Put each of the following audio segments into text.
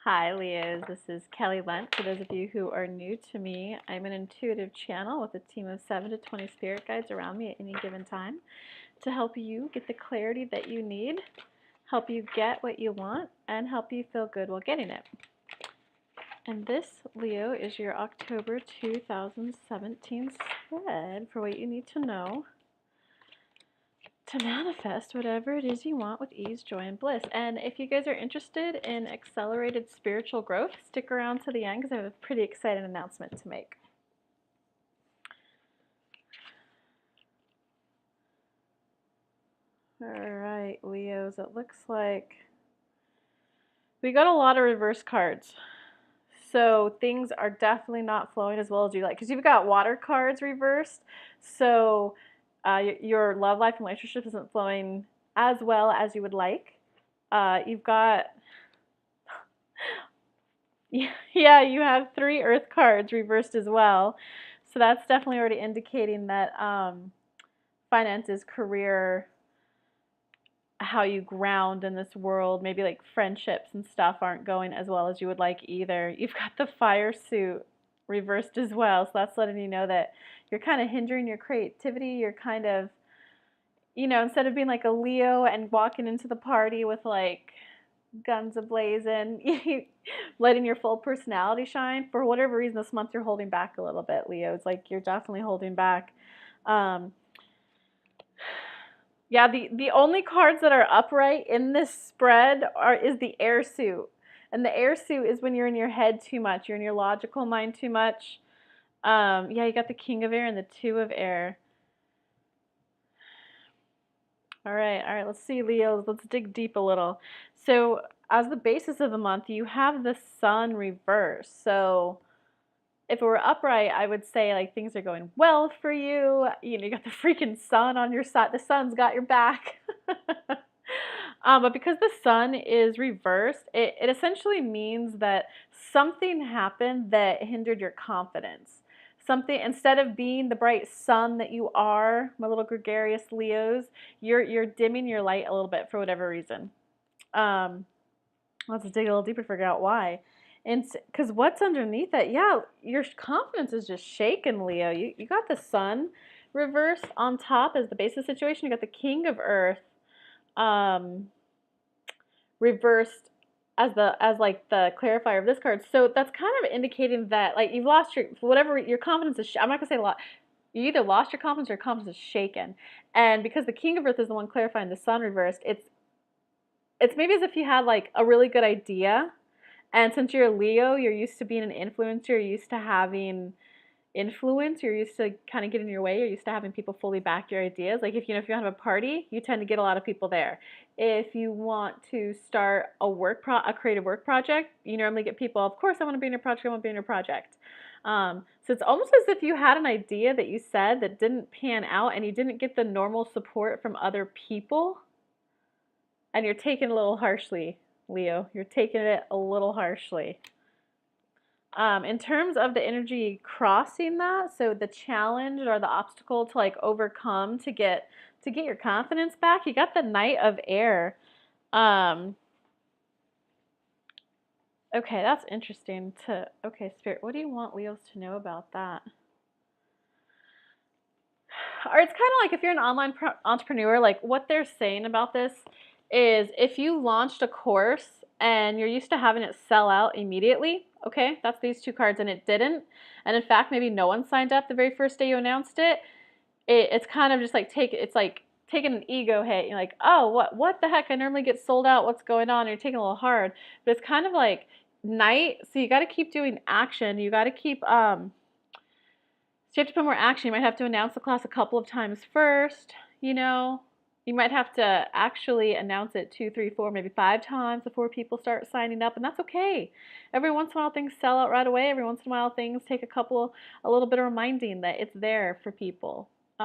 Hi Leos, this is Kelly Lunt. For those of you who are new to me, I'm an intuitive channel with a team of 7 to 20 spirit guides around me at any given time to help you get the clarity that you need, help you get what you want, and help you feel good while getting it. And this, Leo, is your October 2017 spread for what you need to know to manifest whatever it is you want with ease, joy, and bliss. And if you guys are interested in accelerated spiritual growth, stick around to the end because I have a pretty exciting announcement to make. All right, Leos, it looks like we got a lot of reverse cards. So things are definitely not flowing as well as you like because you've got water cards reversed. So your love life and relationship isn't flowing as well as you would like. You've got, yeah, you have 3 earth cards reversed as well. So that's definitely already indicating that finances, career, how you ground in this world, maybe like friendships and stuff aren't going as well as you would like either. You've got the fire suit reversed as well. So that's letting you know that you're kind of hindering your creativity. You're kind of, instead of being like a Leo and walking into the party with like guns ablazing, letting your full personality shine, for whatever reason this month you're holding back a little bit, Leo. It's like you're definitely holding back. Yeah, the only cards that are upright in this spread is the air suit. And the air suit is when you're in your head too much. You're in your logical mind too much. Yeah, you got the King of Air and the Two of Air. All right, let's see, Leo. Let's dig deep a little. So, as the basis of the month, you have the Sun reversed. So, if it were upright, I would say like things are going well for you. You got the freaking sun on your side. The sun's got your back. But because the sun is reversed, it essentially means that something happened that hindered your confidence. Something, instead of being the bright sun that you are, my little gregarious Leos, you're dimming your light a little bit for whatever reason. Let's dig a little deeper to figure out why. And because what's underneath that, yeah, your confidence is just shaken, Leo. You got the sun reversed on top as the basis situation. You got the King of Earth reversed as like the clarifier of this card. So that's kind of indicating that like you've lost your confidence is. I'm not gonna say a lot. You either lost your confidence or your confidence is shaken. And because the King of Earth is the one clarifying the sun reversed, it's maybe as if you had like a really good idea, and since you're a Leo, you're used to being an influencer, you're used to having influence, you're used to kind of getting your way, you're used to having people fully back your ideas. Like if you have a party, you tend to get a lot of people there. If you want to start a creative work project, you normally get people, of course I want to be in your project, I want to be in your project. So it's almost as if you had an idea that you said that didn't pan out and you didn't get the normal support from other people. And you're taking it a little harshly, Leo. You're taking it a little harshly. In terms of the energy crossing that, so the challenge or the obstacle to like overcome to get your confidence back, you got the Knight of Air. Okay, that's interesting okay, Spirit, what do you want Leos to know about that? Or it's kind of like if you're an online entrepreneur, like what they're saying about this is if you launched a course and you're used to having it sell out immediately, okay, that's these 2 cards, and it didn't, and in fact maybe no one signed up the very first day you announced it, it's kind of just like it's like taking an ego hit. You're like, oh, what the heck, I normally get sold out, what's going on? You're taking a little hard, but it's kind of like night, so you got to keep doing action. You got to keep so you have to put more action. You might have to announce the class a couple of times first, you might have to actually announce it 2, 3, 4, maybe 5 times before people start signing up, and that's okay. Every once in a while things sell out right away. Every once in a while things take a little bit of reminding that it's there for people. Is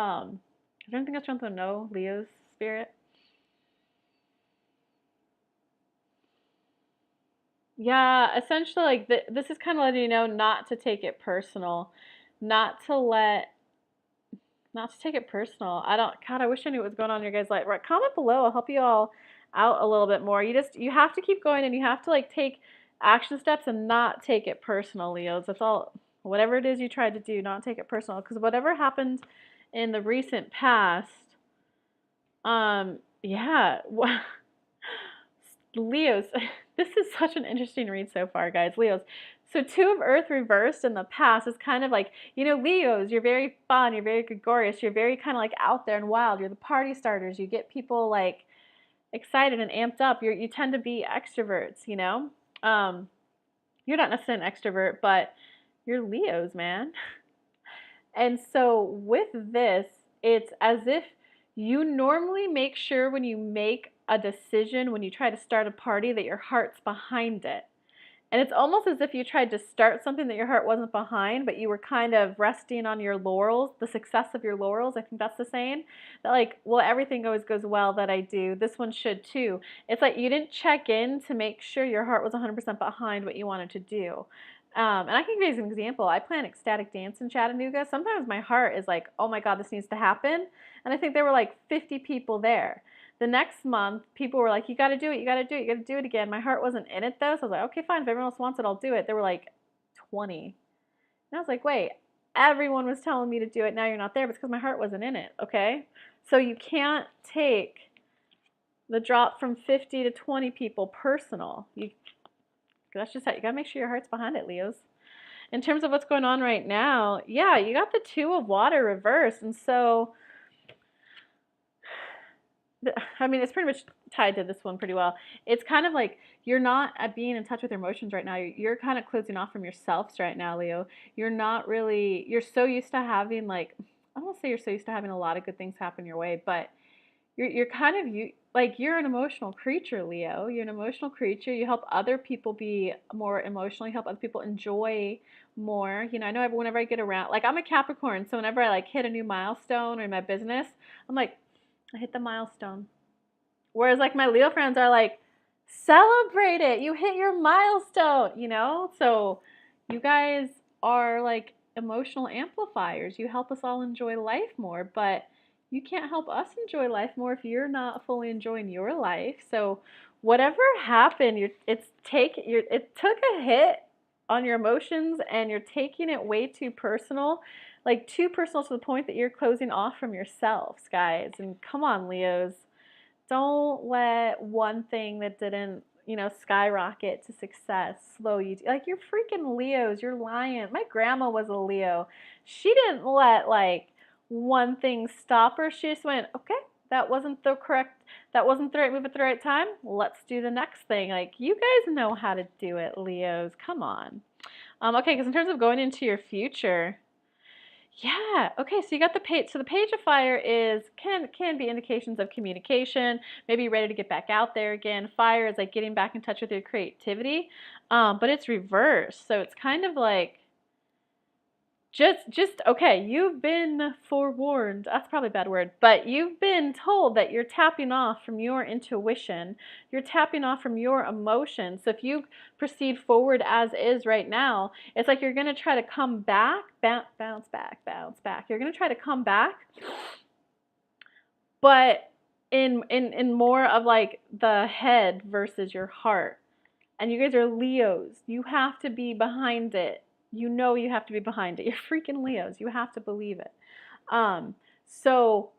there anything else you want to know, Leo's spirit? Yeah, essentially, like this is kind of letting you know not to take it personal, not to let not to take it personal. God, I wish I knew what was going on in your guys' life. Right, comment below. I'll help you all out a little bit more. You have to keep going, and you have to like take action steps and not take it personal, Leos. That's all. Whatever it is you tried to do, not take it personal. Because whatever happened in the recent past, yeah, Leos, this is such an interesting read so far, guys. Leos. So Two of Earth reversed in the past is kind of like, Leos, you're very fun, you're very gregarious, you're very kind of like out there and wild. You're the party starters. You get people like excited and amped up. You tend to be extroverts, You're not necessarily an extrovert, but you're Leos, man. And so with this, it's as if you normally make sure when you make a decision, when you try to start a party, that your heart's behind it. And it's almost as if you tried to start something that your heart wasn't behind, but you were kind of resting on your laurels, the success of your laurels. I think that's the saying. That like, well, everything always goes well that I do. This one should too. It's like you didn't check in to make sure your heart was 100% behind what you wanted to do. And I can give you an example. I plan ecstatic dance in Chattanooga. Sometimes my heart is like, oh my God, this needs to happen. And I think there were like 50 people there. The next month, people were like, you got to do it, you got to do it, you got to do it again. My heart wasn't in it though. So I was like, okay, fine. If everyone else wants it, I'll do it. There were like 20. And I was like, wait, everyone was telling me to do it. Now you're not there. But it's because my heart wasn't in it. Okay. So you can't take the drop from 50 to 20 people personal. That's just how you got to make sure your heart's behind it, Leos. In terms of what's going on right now, yeah, you got the Two of Water reversed. And so, I mean, it's pretty much tied to this one pretty well. It's kind of like you're not being in touch with your emotions right now. You're kind of closing off from yourselves right now, Leo. You're not really, you're so used to having like, I don't want to say you're so used to having a lot of good things happen your way, but you're kind of, you're an emotional creature, Leo. You're an emotional creature. You help other people be more emotional. You help other people enjoy more. I know whenever I get around, like I'm a Capricorn, so whenever I like hit a new milestone or in my business, I'm like, I hit the milestone. Whereas like my Leo friends are like, celebrate it. You hit your milestone, So you guys are like emotional amplifiers. You help us all enjoy life more, but you can't help us enjoy life more if you're not fully enjoying your life. So whatever happened, it took a hit on your emotions and you're taking it way too personal. Like too personal to the point that you're closing off from yourselves, guys. And come on, Leos. Don't let one thing that didn't, skyrocket to success slow you. Like you're freaking Leos. You're lying. My grandma was a Leo. She didn't let like one thing stop her. She just went, okay, that wasn't the right move at the right time. Let's do the next thing. Like you guys know how to do it, Leos. Come on. Okay, because in terms of going into your future, yeah. Okay. So you got the page. So the Page of Fire can be indications of communication. Maybe you're ready to get back out there again. Fire is like getting back in touch with your creativity, but it's reversed. So it's kind of like just okay. You've been forewarned. That's probably a bad word, but you've been told that you're tapping off from your intuition. You're tapping off from your emotions. So if you proceed forward as is right now, it's like you're going to try to come back, bounce back, bounce back. You're going to try to come back, but in more of like the head versus your heart. And you guys are Leos. You have to be behind it. You have to be behind it. You're freaking Leos. You have to believe it. So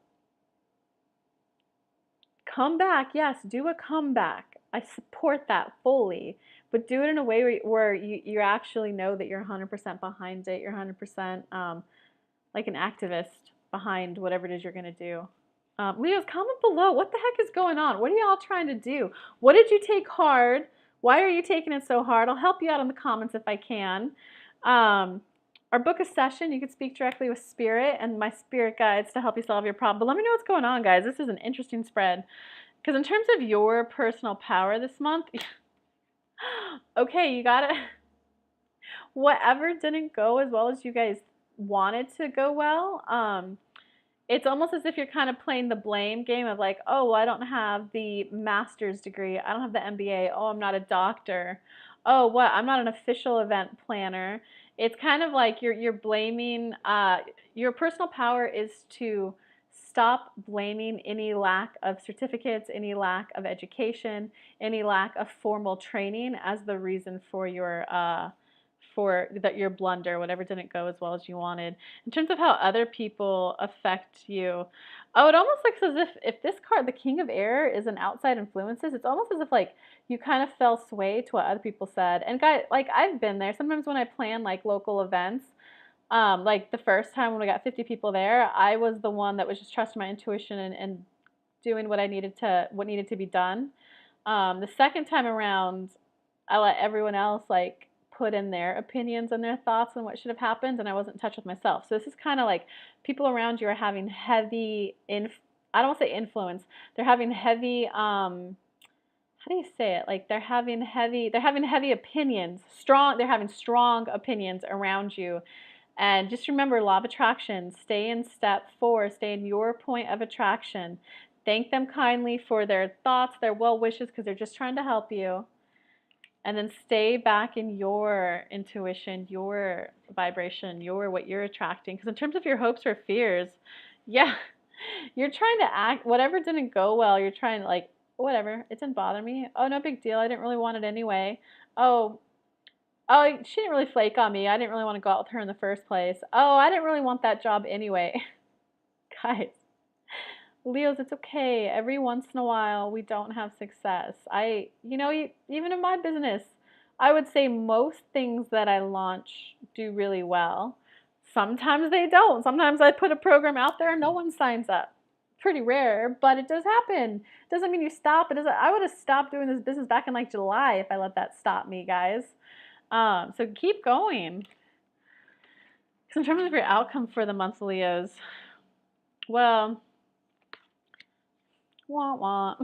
come back. Yes, do a comeback. I support that fully, but do it in a way where you actually know that you're 100% behind it. You're 100% like an activist behind whatever it is you're going to do. Leos, comment below. What the heck is going on? What are y'all trying to do? What did you take hard? Why are you taking it so hard? I'll help you out in the comments if I can. Or book a session. You can speak directly with Spirit and my spirit guides to help you solve your problem. But let me know what's going on, guys. This is an interesting spread. Because in terms of your personal power this month, okay, you got it. Whatever didn't go as well as you guys wanted to go well, it's almost as if you're kind of playing the blame game of like, oh, well, I don't have the master's degree. I don't have the MBA. Oh, I'm not a doctor. Oh, what? I'm not an official event planner. It's kind of like you're blaming, your personal power is to Stop blaming any lack of certificates, any lack of education, any lack of formal training as the reason for your blunder, whatever didn't go as well as you wanted. In terms of how other people affect you, oh, it almost looks as if this card, the King of Air, is an outside influences. It's almost as if like you kind of fell sway to what other people said. And guys, like I've been there. Sometimes when I plan like local events, like the first time when we got 50 people there, I was the one that was just trusting my intuition and doing what needed to be done. The second time around, I let everyone else like put in their opinions and their thoughts on what should have happened, and I wasn't in touch with myself. So this is kind of like people around you are having heavy I don't want to say influence. They're having heavy how do you say it? Like they're having heavy opinions, they're having strong opinions around you. And just remember, law of attraction, stay in step 4, stay in your point of attraction. Thank them kindly for their thoughts, their well wishes, because they're just trying to help you. And then stay back in your intuition, your vibration, what you're attracting. Because in terms of your hopes or fears, yeah, you're trying to act, whatever didn't go well, you're trying to like, whatever, it didn't bother me. Oh, no big deal. I didn't really want it anyway. Oh, she didn't really flake on me. I didn't really want to go out with her in the first place. Oh, I didn't really want that job anyway. Guys, Leos, it's okay. Every once in a while, we don't have success. Even in my business, I would say most things that I launch do really well. Sometimes they don't. Sometimes I put a program out there and no one signs up. Pretty rare, but it does happen. Doesn't mean you stop. I would have stopped doing this business back in like July if I let that stop me, guys. So keep going. So in terms of your outcome for the month, Leos, well, wah wah.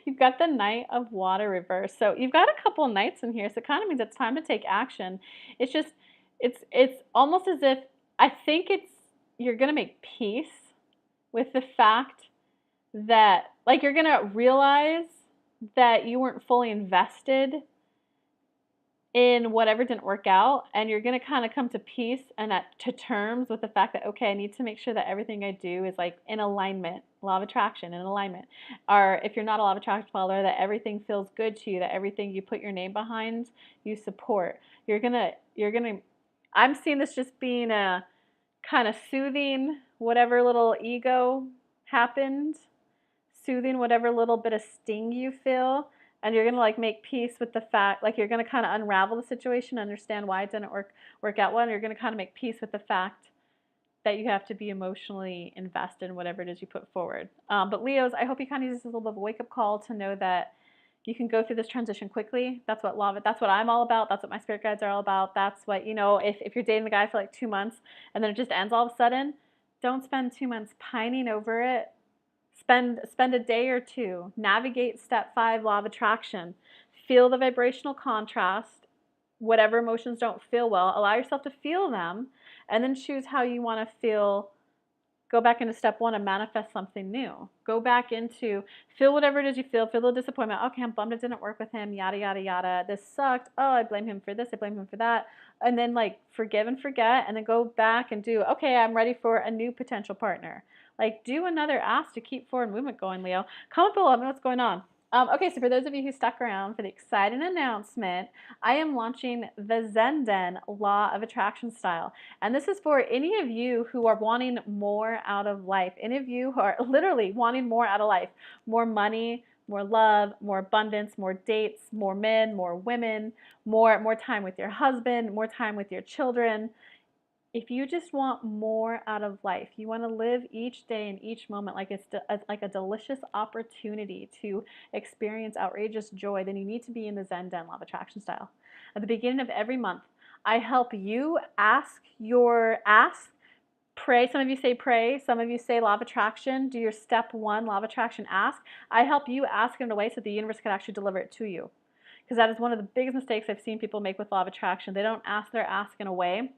You've got the Knight of Water reverse. So you've got a couple knights in here, so it kind of means it's time to take action. It's just, it's almost as if, I think you're going to make peace with the fact that, like, you're going to realize that you weren't fully invested in whatever didn't work out, and you're going to kind of come to peace and to terms with the fact that, okay, I need to make sure that everything I do is like in alignment, law of attraction, in alignment. Or if you're not a law of attraction follower, that everything feels good to you, that everything you put your name behind, you support. I'm seeing this just being a kind of soothing whatever little ego happened, soothing whatever little bit of sting you feel. And you're going to like make peace with the fact, like you're going to kind of unravel the situation, understand why it didn't work out well, and you're going to kind of make peace with the fact that you have to be emotionally invested in whatever it is you put forward. But Leos, I hope you kind of use this as a little bit of a wake-up call to know that you can go through this transition quickly. That's what I'm all about. That's what my spirit guides are all about. That's what, if you're dating a guy for like 2 months and then it just ends all of a sudden, don't spend 2 months pining over it. Spend a day or two, navigate step 5, law of attraction, feel the vibrational contrast, whatever emotions don't feel well, allow yourself to feel them, and then choose how you want to feel. Go back into step 1 and manifest something new. Go back into, feel whatever it is you feel the disappointment. Okay, I'm bummed it didn't work with him, yada, yada, yada. This sucked. Oh, I blame him for this, I blame him for that. And then like forgive and forget, and then go back and do, okay, I'm ready for a new potential partner. Like, do another ask to keep forward movement going, Leo. Comment below, let me know what's going on. Okay, so for those of you who stuck around for the exciting announcement, I am launching the Zenden Law of Attraction style. And this is for any of you who are wanting more out of life. Any of you who are literally wanting more out of life. More money, more love, more abundance, more dates, more men, more women, more time with your husband, more time with your children. If you just want more out of life, you want to live each day and each moment like it's like a delicious opportunity to experience outrageous joy, then you need to be in the Zenden Law of Attraction style. At the beginning of every month, I help you pray. Some of you say pray, some of you say law of attraction. Do your step 1 law of attraction ask. I help you ask in a way so the universe can actually deliver it to you. Because that is one of the biggest mistakes I've seen people make with law of attraction. They don't ask their ask in a way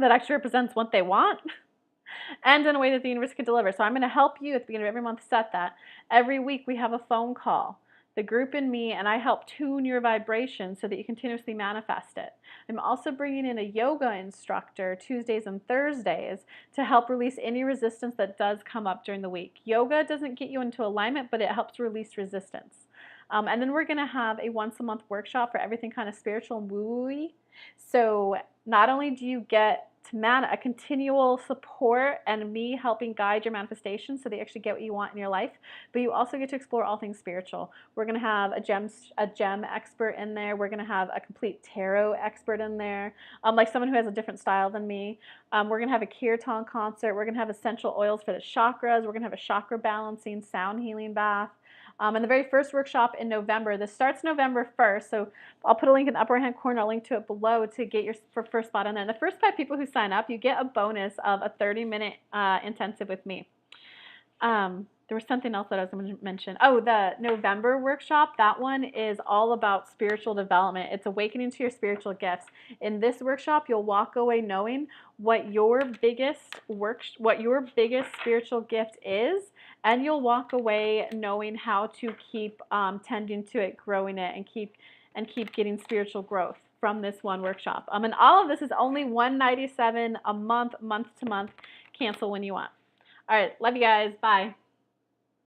that actually represents what they want and in a way that the universe can deliver. So I'm going to help you at the beginning of every month set that. Every week we have a phone call. the group and me, and I help tune your vibration so that you continuously manifest it. I'm also bringing in a yoga instructor Tuesdays and Thursdays to help release any resistance that does come up during the week. Yoga doesn't get you into alignment, but it helps release resistance. And then we're going to have a once a month workshop for everything kind of spiritual and woo-y. So not only do you get to a continual support and me helping guide your manifestation so that you actually get what you want in your life, but you also get to explore all things spiritual. We're going to have a gem expert in there. We're going to have a complete tarot expert in there, like someone who has a different style than me. We're going to have a kirtan concert. We're going to have essential oils for the chakras. We're going to have a chakra balancing, sound healing bath. And the very first workshop in November, this starts November 1st, so I'll put a link in the upper right hand corner, I'll link to it below to get your first spot in there. And the first 5 people who sign up, you get a bonus of a 30-minute intensive with me. There was something else that I was going to mention. Oh, the November workshop, that one is all about spiritual development. It's awakening to your spiritual gifts. In this workshop, you'll walk away knowing what your biggest spiritual gift is, and you'll walk away knowing how to keep tending to it, growing it, and keep getting spiritual growth from this one workshop. And all of this is only $197 a month, month to month. Cancel when you want. All right, love you guys. Bye.